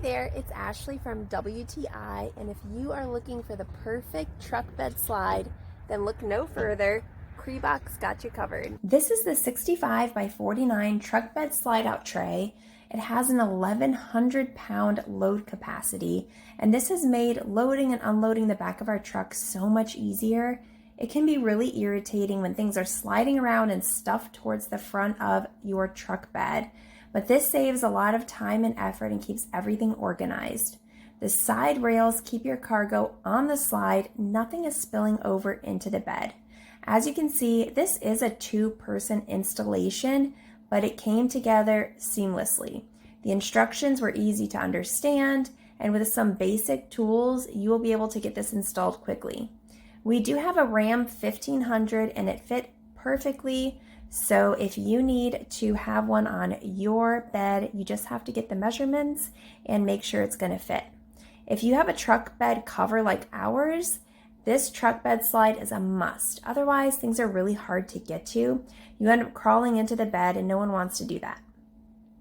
there, it's Ashley from WTI, and if you are looking for the perfect truck bed slide, then look no further. Kreboc's got you covered. This is the 65 by 49 truck bed slide out tray. It has an 1,100 pound load capacity, and this has made loading and unloading the back of our truck so much easier. It can be really irritating when things are sliding around and stuffed towards the front of your truck bed, but this saves a lot of time and effort and keeps everything organized. The side rails keep your cargo on the slide, nothing is spilling over into the bed. As you can see, this is a two-person installation, but it came together seamlessly. The instructions were easy to understand, and with some basic tools, you will be able to get this installed quickly. We do have a Ram 1500 and it fit perfectly, so if you need to have one on your bed, you just have to get the measurements and make sure it's going to fit. If you have a truck bed cover like ours, this truck bed slide is a must. Otherwise, things are really hard to get to. You end up crawling into the bed and no one wants to do that.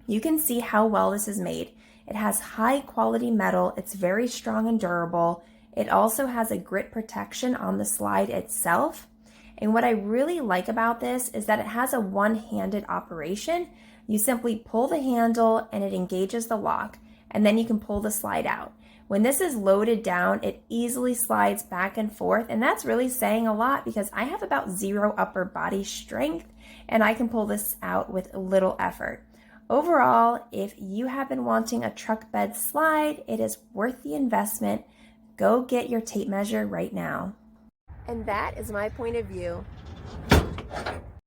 You can see how well this is made. It has high quality metal, it's very strong and durable. It also has a grit protection on the slide itself. And what I really like about this is that it has a one-handed operation. You simply pull the handle and it engages the lock, and then you can pull the slide out. When this is loaded down, it easily slides back and forth, and that's really saying a lot because I have about zero upper body strength and I can pull this out with little effort. Overall, if you have been wanting a truck bed slide, it is worth the investment. Go get your tape measure right now. And that is my point of view.